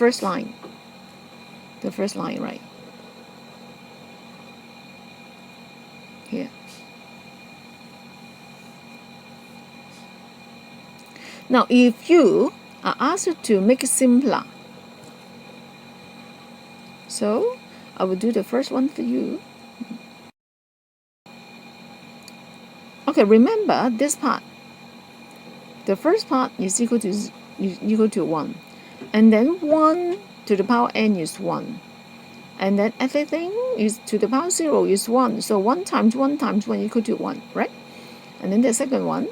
first line, right here. Now if you are asked to make it simpler, so I will do the first one for you. Okay, remember this part. The first part is equal to 1. And then 1 to the power n is 1. And then everything is to the power 0 is 1. So 1 times 1 times 1 equal to 1, right? And then the second one,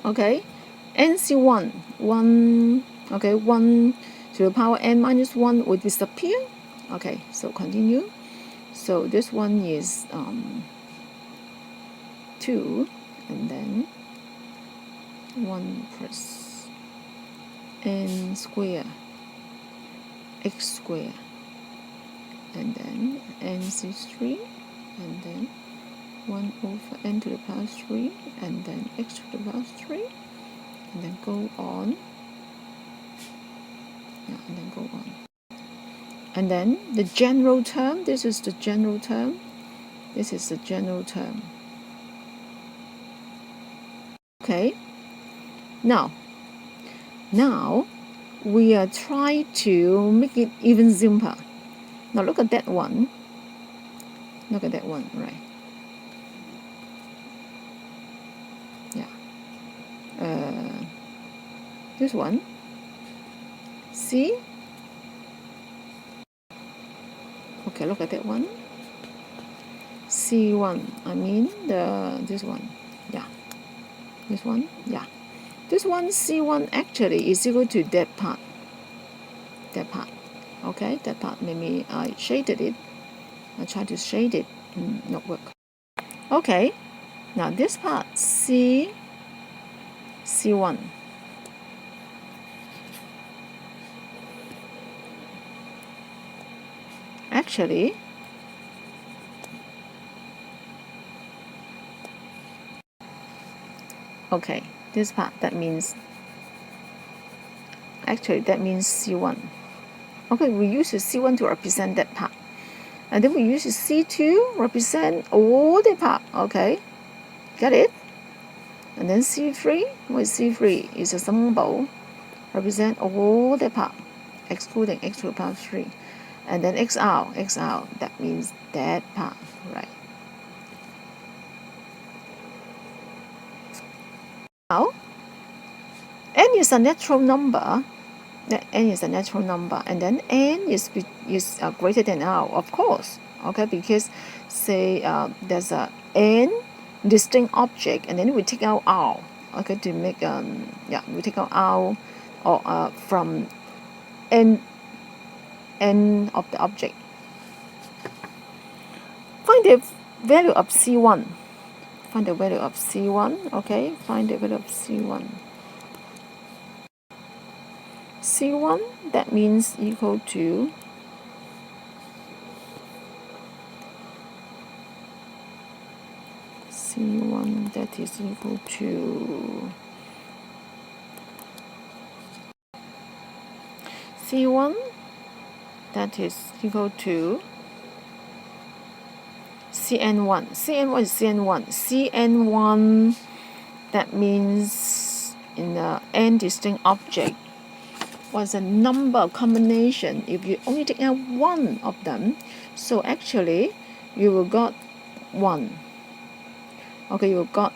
okay, NC1, 1, okay, 1 to the power n minus 1 would disappear. Okay, so continue. So this one is 2, and then 1 plus n square x square, and then nc3, and then 1 over n to the power 3, and then x to the power 3, and then go on. Yeah, and then go on. And then the general term, this is the general term, this is the general term. Okay, now we are trying to make it even simpler. Now look at that one. Look at that one, right? Yeah. This one. See? Okay, look at that one. C1. I mean this one. Yeah. This one. Yeah. This one C1 actually is equal to that part. That part. Okay, that part. Maybe I shaded it. I try to shade it. Not work. Okay. Now this part C1. Actually, okay, this part, that means C1. Okay, we use C1 to represent that part. And then we use C2 represent all the part. Okay, get it? And then C3, what is C3? Is a symbol, represent all the part, excluding x to the power 3. And then x out, that means that part, right? Now, n is a natural number. N is a natural number, and then n is greater than r, of course. Okay, because say there's a n distinct object, and then we take out r. Okay, to make we take out r or from n of the object. Find the value of C1. Find the value of C1. Okay, find the value of C1. C1, that means equal to C1, that is equal to C1, that is equal to CN1. CN1 is CN1. CN1, that means in the n distinct object was a number combination. If you only take out one of them, so actually you will got 1. Okay, you got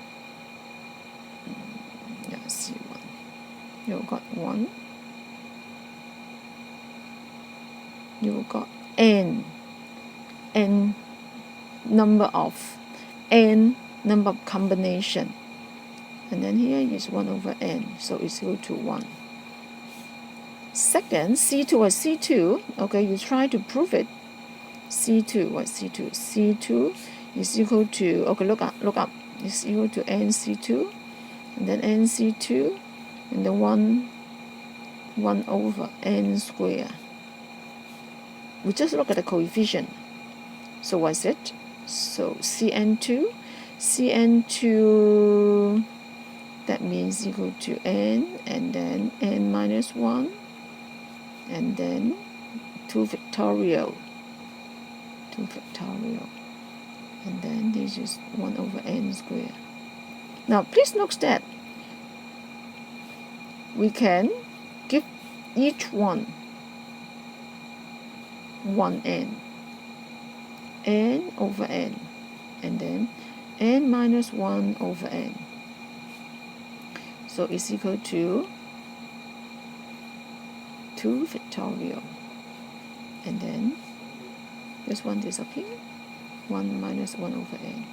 C1. You got 1. You got n number of combination, and then here is 1 over n, so it's equal to 1. Second, C2 or C2, okay, you try to prove it. C2, what C2? C2 is equal to, okay, look up, it's equal to NC2, and then NC2, and then 1 over n square. We just look at the coefficient. So what's it? So CN2, that means equal to n, and then n minus 1, and then 2 factorial, and then this is 1 over n squared. Now please note that we can give each one 1n, n over n, and then n minus 1 over n. So it's equal to 2 factorial, and then this one disappear, 1 minus 1 over n.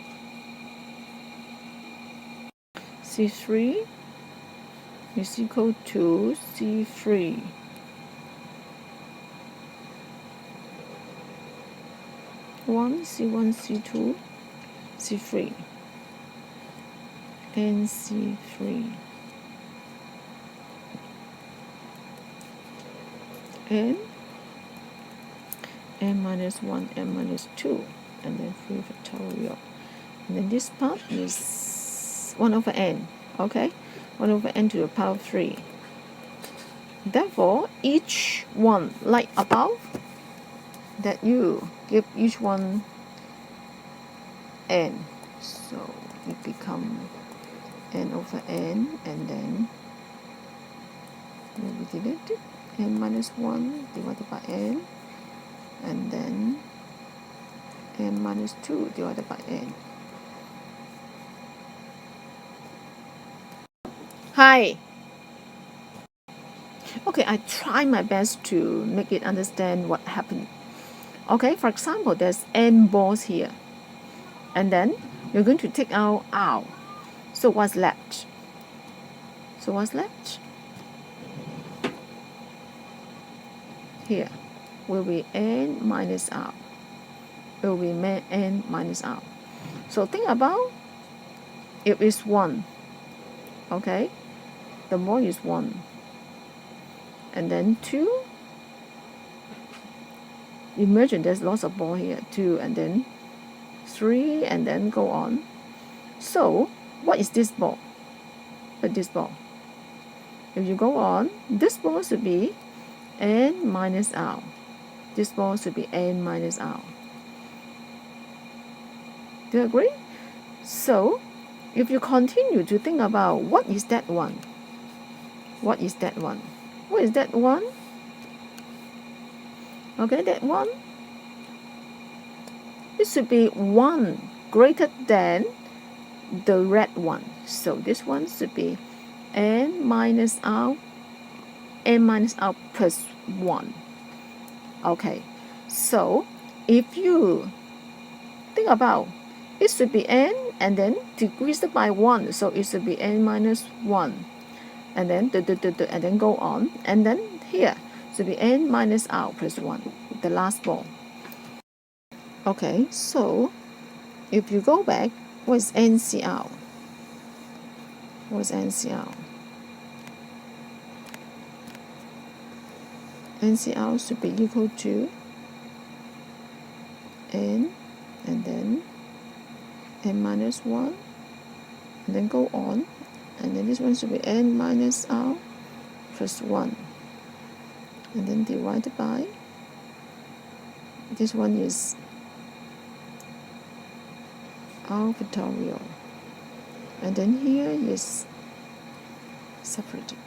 C3 is equal to C3 1, C1, C2, C3, and C3, and n minus 1, n minus 2, and then 3 factorial. And then this part is 1 over n, okay? 1 over n to the power 3. Therefore, each one, like above, that you give each one n. So it become n over n, and then will be deleted, n minus 1 divided by n, and then n minus 2 divided by n. Hi. Okay, I try my best to make it understand what happened. Okay, for example, there's n balls here, and then you're going to take out r. So what's left? Here will be n minus r. Will be n minus r. So think about if it's 1. Okay, the ball is 1, and then 2. Imagine there's lots of ball here, 2, and then 3, and then go on. So what is this ball? This ball. If you go on, this ball should be n minus r. This ball should be n minus r. Do you agree? So if you continue to think about what is that one? What is that one? What is that one? Okay, that one, it should be 1 greater than the red one. So this one should be n minus r plus 1. Okay, so if you think about, it should be n and then decreased by 1, so it should be n minus 1, and then and then go on, and then here should be n minus r plus 1, the last ball. Okay, so if you go back, what is NCR? What is NCR? NCR should be equal to n, and then n minus 1, and then go on, and then this one should be n minus r plus 1, and then divided by, this one is r factorial, and then here is separated,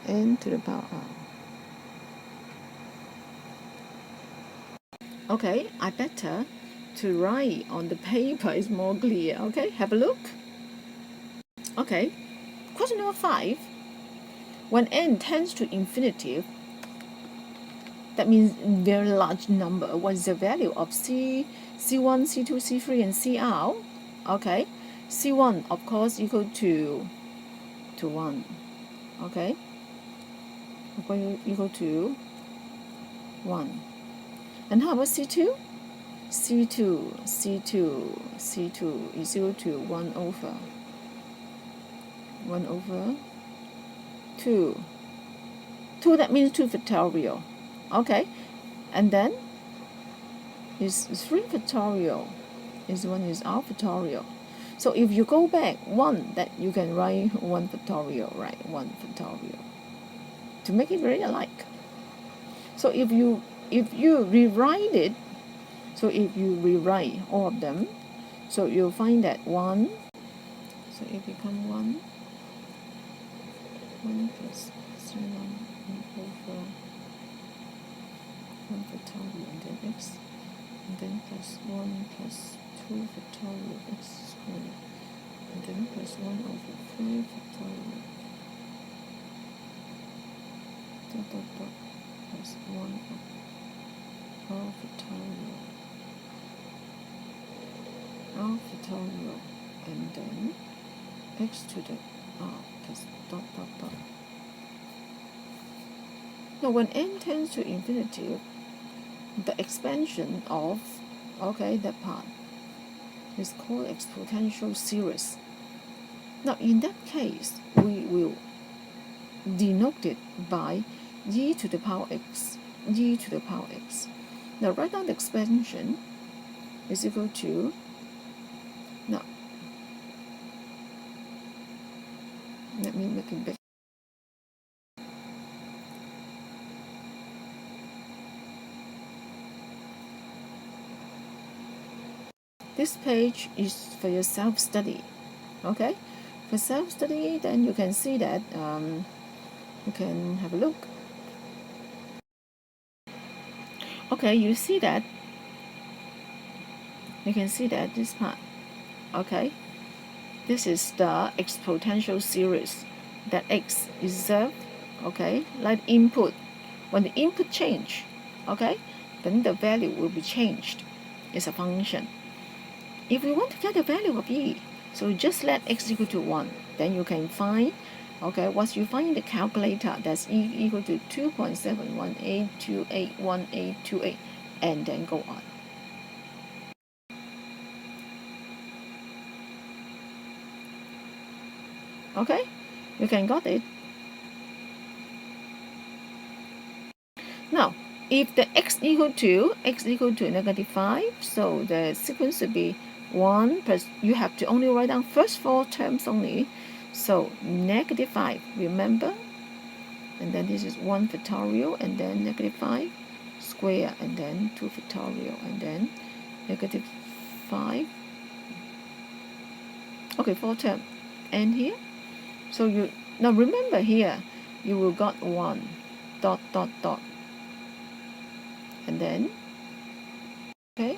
n to the power r. Okay, I better to write on the paper is more clear. Okay, have a look. Okay, question number 5. When n tends to infinity, that means very large number. What is the value of C1, C2, C3, and CR? Okay, C1 of course equal to 1. Okay, equal to 1. And how about C2? C2 is equal to 1 over 2. 2, that means 2 factorial. Okay, and then is 3 factorial. This one is r factorial. So if you go back 1, that you can write 1 factorial, right? 1 factorial. to make it very alike. So if you rewrite it, so if you rewrite all of them, so you'll find that 1, so it become 1 plus 0 over 1 factorial and then x, and then plus 1 plus 2 factorial x squared, and then plus 1 over 5 factorial dot dot dot plus 1 r factorial and then x to the r plus dot dot dot. Now when n tends to infinity, the expansion of that part is called exponential series. Now in that case, we will denote it by e to the power x, e to the power x. Now write down the expansion is equal to, now let me make it big. This page is for your self-study, okay? For self-study, then you can see that, you can have a look. Okay, you see that, you can see that this part, okay? This is the exponential series that x is observed, okay? Like input, when the input change, okay, then the value will be changed. It's a function. If we want to get the value of e, so just let x equal to 1. Then you can find, okay, once you find the calculator, that's e equal to 2.718281828, and then go on. Okay, you can got it. Now, if the x equal to -5, so the sequence would be 1 plus, you have to only write down first 4 terms only. So -5, remember? And then this is 1 factorial, and then -5 square, and then 2 factorial, and then -5. Okay, 4 term. And here, so you, now remember here, you will got 1 dot dot dot, and then, okay,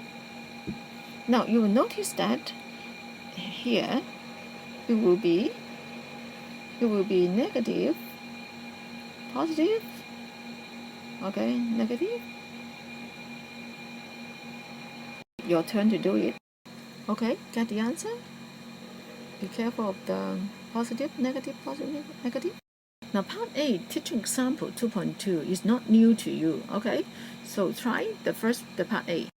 now you will notice that here it will be negative, positive, okay, negative. Your turn to do it. Okay, get the answer. Be careful of the positive, negative, positive, negative. Now part A, teaching example 2.2 is not new to you, okay? So try the part A.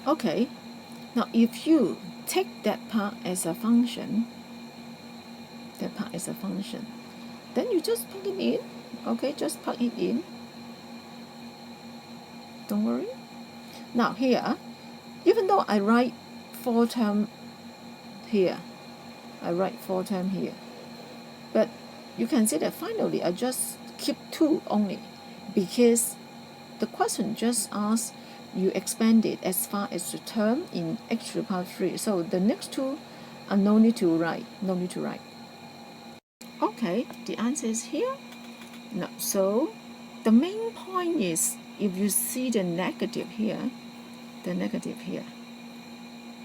Okay, now if you take that part as a function, then you just plug it in, okay? Just plug it in. Don't worry. Now here, even though I write 4 term here, but you can see that finally I just keep 2 only, because the question just asks you expand it as far as the term in x to the power 3. So the next 2 are no need to write. Okay, the answer is here. No, so the main point is, if you see the negative here,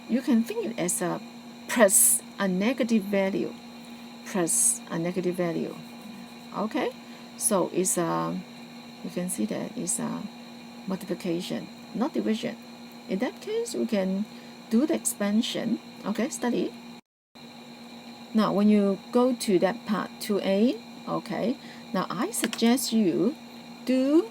you can think it as a plus a negative value, okay? So it's you can see that it's a multiplication, not division. In that case, we can do the expansion, okay? Study. Now when you go to that part 2a, okay, now I suggest you do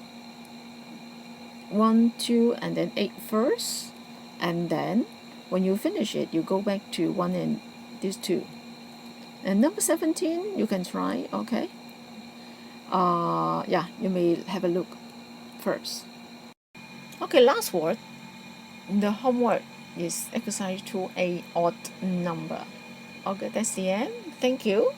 1, 2, and then 8 first, and then when you finish it, you go back to 1 and these 2. And number 17, you can try, okay? Yeah, you may have a look first. Okay, last word. The homework is exercise 2A, odd number. Okay, that's the end. Thank you.